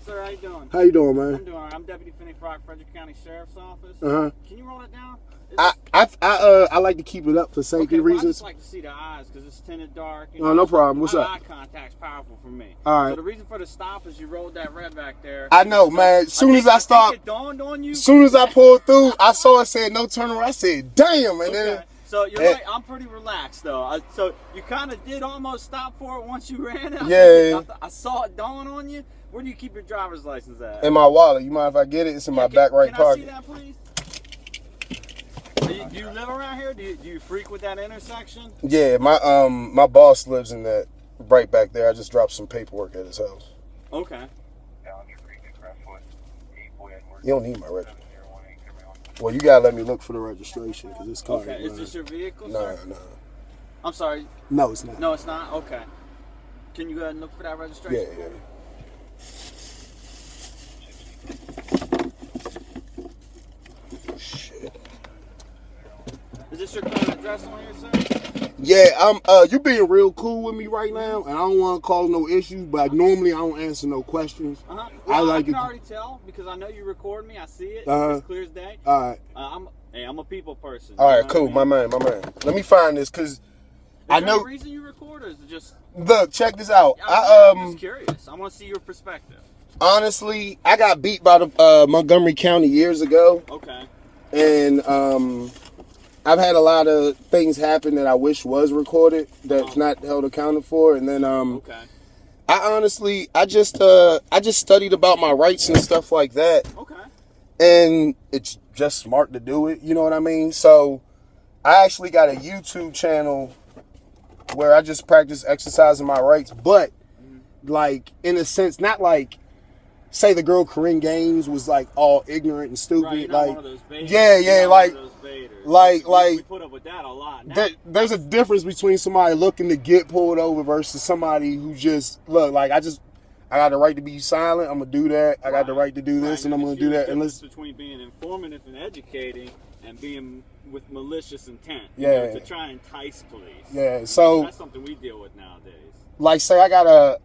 sir. How you doing? How you doing, man? I'm doing all right. I'm Deputy Finney Frock, Frederick County Sheriff's Office. Uh-huh. Can you roll it down? I like to keep it up for safety reasons. I just like to see the eyes because it's tinted dark. You know, no problem. What's up? Eye contact's powerful for me. All right. So the reason for the stop is you rolled that red back there. I know, man. As soon as I stopped, it dawned on you. As soon as I pulled through, I saw it said no turnaround. I said, damn, and then. So you're right. I'm pretty relaxed though. So you kind of did almost stop for it once you ran it. Yeah. I saw it dawn on you. Where do you keep your driver's license at? In my wallet. You mind if I get it? It's in my back right pocket. Can I see that, please? Do you live around here? Do you frequent that intersection? Yeah, my boss lives in that right back there. I just dropped some paperwork at his house. Okay. You don't need my registration. Well, you gotta let me look for the registration because this car. Okay, is this your vehicle, No, sir? no. I'm sorry. No, it's not. No, it's not? Okay. Can you go ahead and look for that registration? Yeah. Shit. Is this your current address on here, sir? Yeah, you being real cool with me right now, and I don't want to cause no issues, but normally I don't answer no questions. Well, I can already tell because I know you record me. I see it. It's clear as day. All right. I'm a people person. All right, cool. My man. Let me find this because I know. Is there a reason you record, or is it just? Look, check this out. I'm just curious. I want to see your perspective. Honestly, I got beat by the Montgomery County years ago. Okay. And I've had a lot of things happen that I wish was recorded that's not held accounted for. And then okay. I just studied about my rights and stuff like that. Okay. And it's just smart to do it, you know what I mean? So I actually got a YouTube channel where I just practice exercising my rights, but like in a sense, not like say the girl Corinne Gaines was like all ignorant and stupid. Right, like one of those baiters. yeah, like we put up with that a lot. There's a difference between somebody looking to get pulled over versus somebody who just look like I got the right to be silent. I'm gonna do that. I got the right to do this, and I'm gonna do that. And listen. Between being informative and educating and being with malicious intent, to try and entice police. Yeah, so that's something we deal with nowadays. Like, say I got a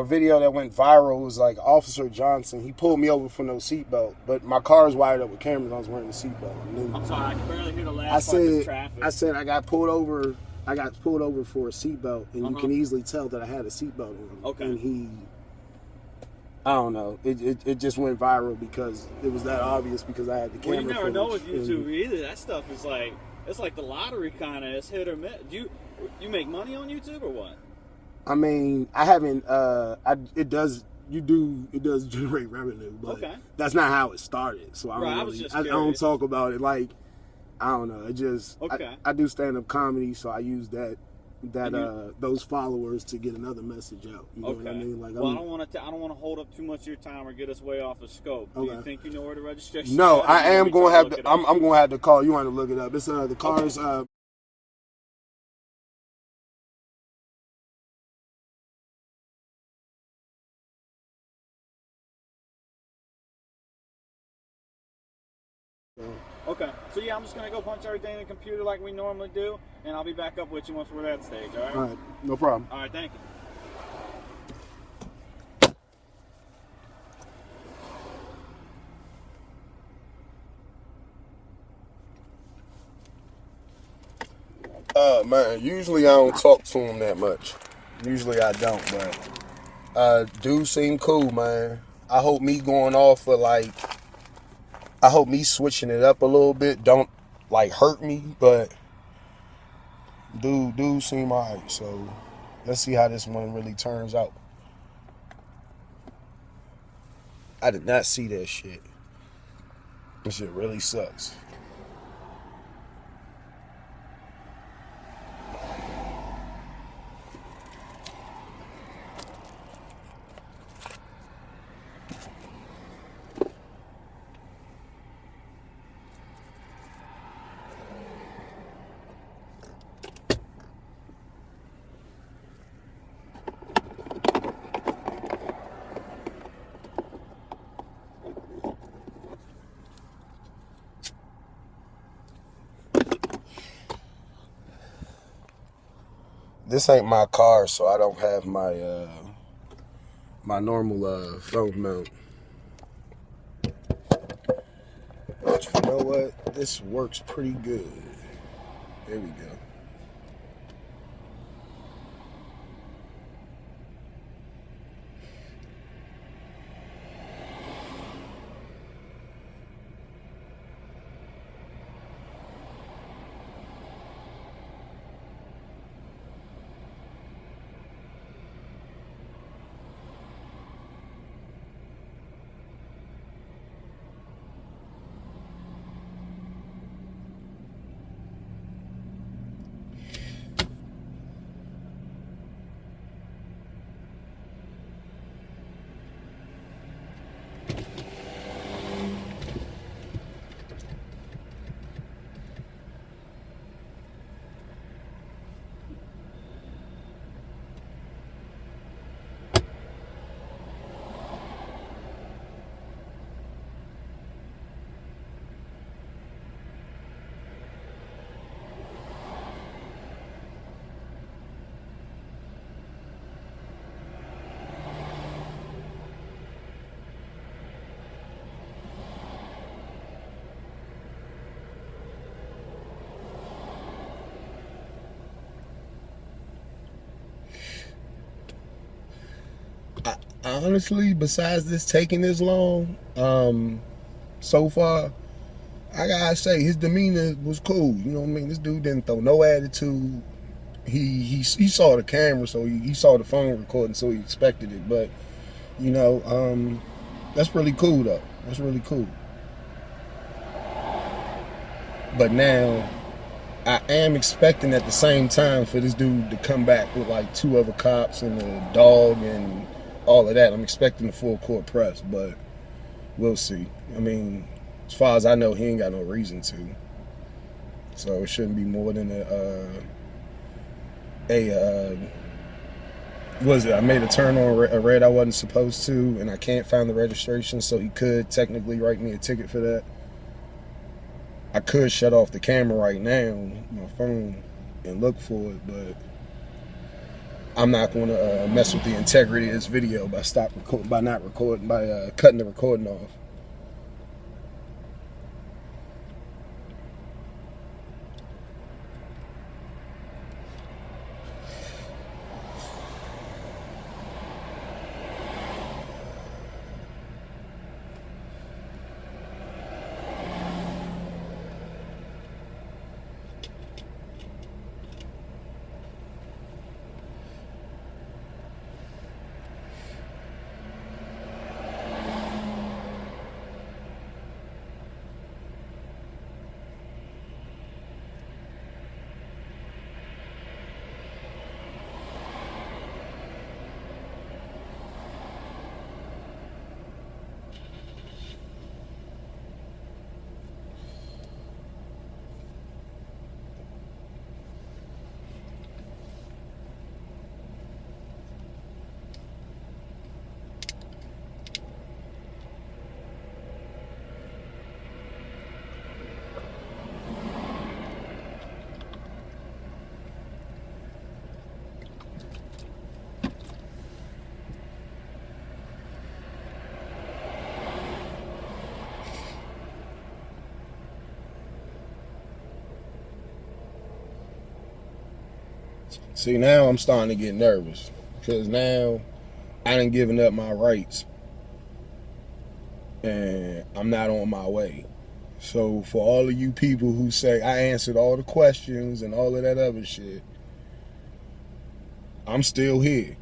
video that went viral. It was like Officer Johnson. He pulled me over for no seatbelt, but my car is wired up with cameras. I was wearing a seatbelt. I'm sorry, I can barely hear the last part of traffic. I said I got pulled over. I got pulled over for a seatbelt, and you can easily tell that I had a seatbelt on. Okay. And I don't know. It just went viral because it was that obvious because I had the camera. Well, you never footage. know with YouTube either. That stuff is like it's like the lottery kind of. It's hit or miss. Do you make money on YouTube or what? I mean, I haven't. It does generate revenue, but that's not how it started. So I don't talk about it. Like, I don't know. It just I do stand up comedy, so I use those followers to get another message out. You know what I mean? Like, well, I don't want to hold up too much of your time or get us way off of scope. Do you think you know where the registration? No, I am going to have to. I'm going to have to call. You want to look it up? It's the car's. Okay, so yeah, I'm just gonna go punch everything in the computer like we normally do, and I'll be back up with you once we're at that stage. All right. All right, no problem. All right, thank you. Man, usually I don't talk to him that much. Usually I don't, but dude seem cool, man. I hope me going off for like. I hope me switching it up a little bit don't like hurt me, but dude seem alright. So let's see how this one really turns out. I did not see that shit. This shit really sucks. This ain't my car, so I don't have my my normal phone mount. But you know what? This works pretty good. There we go. Honestly, besides this taking this long, so far, I gotta say his demeanor was cool. You know what I mean? This dude didn't throw no attitude. He saw the camera, so he saw the phone recording, so he expected it. But you know, that's really cool though. That's really cool. But now, I am expecting at the same time for this dude to come back with like 2 other cops and a dog and all of that. I'm expecting the full court press, but we'll see. I mean, as far as I know, he ain't got no reason to. So it shouldn't be more than was it? I made a turn on a red I wasn't supposed to, and I can't find the registration, so he could technically write me a ticket for that. I could shut off the camera right now, my phone, and look for it, but I'm not going to mess with the integrity of this video by cutting the recording off. See, now I'm starting to get nervous because now I done given up my rights and I'm not on my way. So for all of you people who say I answered all the questions and all of that other shit, I'm still here.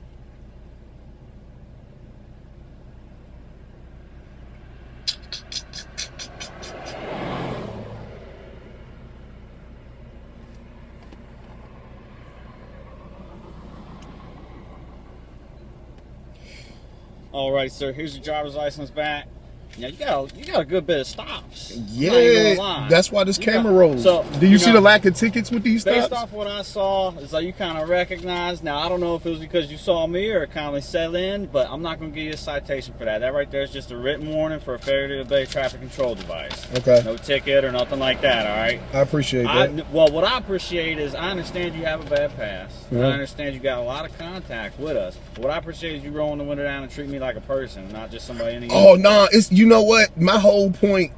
All right, sir. Here's your driver's license back. Yeah, you got a good bit of stops. Yeah, that's why this camera rolls. So, do you see the lack of tickets with these stops? Based off what I saw, is like you kind of recognize. Now, I don't know if it was because you saw me or it kindly set in, but I'm not going to give you a citation for that. That right there is just a written warning for a failure to obey traffic control device. Okay. No ticket or nothing like that, all right? I appreciate that. Well, what I appreciate is I understand you have a bad pass. Yeah. I understand you got a lot of contact with us. What I appreciate is you rolling the window down and treat me like a person, not just somebody in the it's you know what? My whole point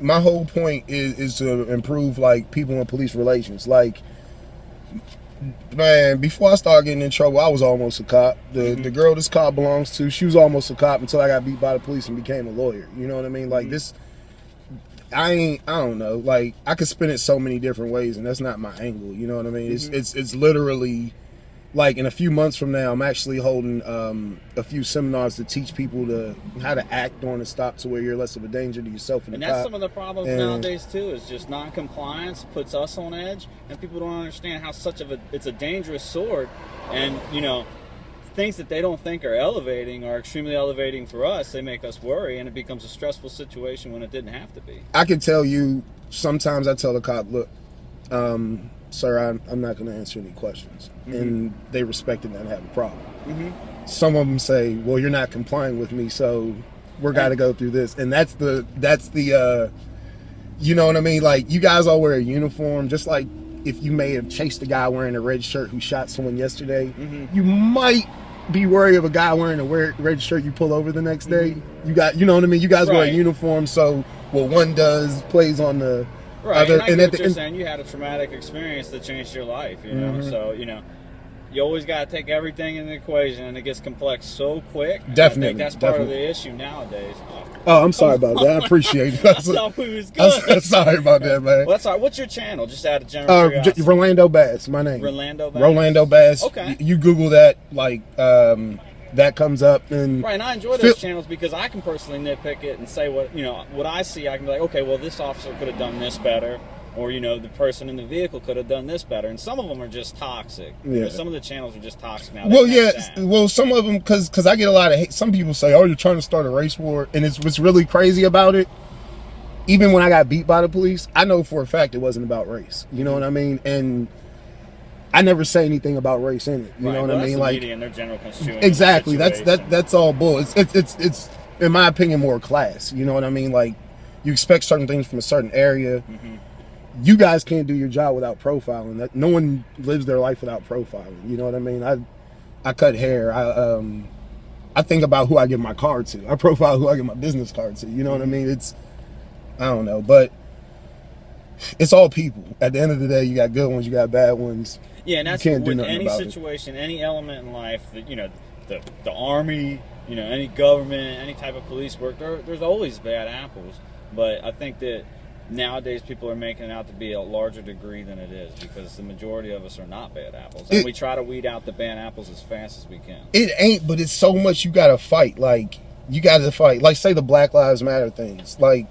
is to improve like people and police relations. Like, man, before I started getting in trouble, I was almost a cop. The girl this cop belongs to, she was almost a cop until I got beat by the police and became a lawyer. You know what I mean? Like this, I don't know. Like I could spin it so many different ways, and that's not my angle. You know what I mean? It's literally. Like in a few months from now, I'm actually holding a few seminars to teach people how to act on a stop to where you're less of a danger to yourself and that's some of the problems nowadays too. Is just non-compliance puts us on edge, and people don't understand how it's a dangerous sword, and things that they don't think are elevating are extremely elevating for us. They make us worry, and it becomes a stressful situation when it didn't have to be. I can tell you, sometimes I tell the cop, look. Sir, I'm not going to answer any questions. And they respect it and have a problem. Some of them say, well, you're not complying with me, so we're got to go through this. And that's the you know what I mean? Like, you guys all wear a uniform, just like if you may have chased a guy wearing a red shirt who shot someone yesterday, you might be worried of a guy wearing a red shirt you pull over the next day. You know what I mean? You guys wear a uniform, so what one does plays on the... Right, and I get what you're saying. You had a traumatic experience that changed your life, so, you always got to take everything in the equation, and it gets complex so quick. Definitely. I think that's part of the issue nowadays. Oh, I'm sorry about that. I appreciate it. I thought we was good. I'm sorry about that, man. Well, that's all right. What's your channel? Just out of general curiosity. Rolando Bass, my name. Rolando Bass. Okay. You Google that, like... that comes up and right, and I enjoy those channels because I can personally nitpick it and say what I see. I can be like, okay, well, this officer could have done this better, or the person in the vehicle could have done this better. And some of them are just toxic. Some of the channels are just toxic now. Well, some of them because I get a lot of hate. Some people say, "Oh, you're trying to start a race war," and what's really crazy about it. Even when I got beat by the police, I know for a fact it wasn't about race. You know what I mean? And I never say anything about race in it. You know what I mean? Like media and their general constituency. Exactly. That's all bull. It's in my opinion more class. You know what I mean? Like you expect certain things from a certain area. You guys can't do your job without profiling. That no one lives their life without profiling. You know what I mean? I cut hair. I think about who I give my card to. I profile who I give my business card to. You know what I mean? I don't know, but it's all people. At the end of the day, you got good ones, you got bad ones. Yeah, and that's with any situation, any element in life that the army, any government, any type of police work. There's always bad apples, but I think that nowadays people are making it out to be a larger degree than it is because the majority of us are not bad apples, and we try to weed out the bad apples as fast as we can. It ain't, but it's so much you got to fight. Like you got to fight. Like say the Black Lives Matter things. Like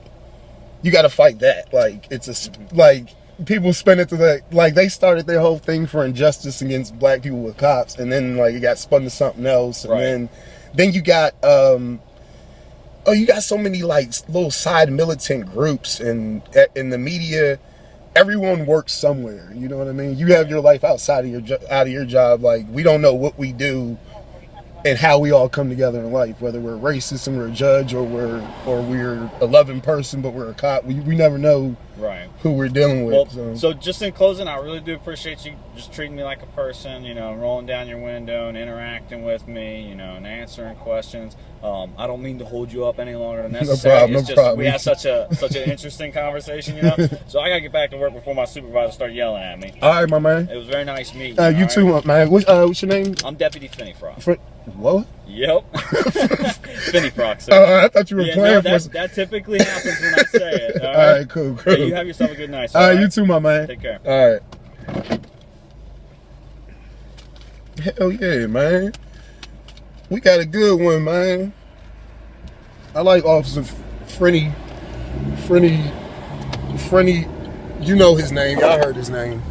you got to fight that. Like it's like. People spin it to like they started their whole thing for injustice against black people with cops, and then like it got spun to something else, and then you got you got so many like little side militant groups, and in the media, everyone works somewhere. You know what I mean? You have your life outside of your job. Like we don't know what we do and how we all come together in life, whether we're racist and we're a judge, or we're a loving person but we're a cop. We never know who we're dealing with. Well, so just in closing, I really do appreciate you just treating me like a person, rolling down your window and interacting with me, and answering questions. I don't mean to hold you up any longer than necessary. No problem. We had such an interesting conversation, So I gotta get back to work before my supervisor start yelling at me. All right, my man. It was very nice meeting you. You too, man. What's your name? I'm Deputy Finney Frock. What? Yep. Finney Frock, sir. I thought you were playing for that typically happens when I say it. All right, cool. Yeah, you have yourself a good night, sir. All right, you too, my man. Take care. All right. Hell yeah, man. We got a good one, man. I like Officer Frenny. You know his name. Y'all heard his name.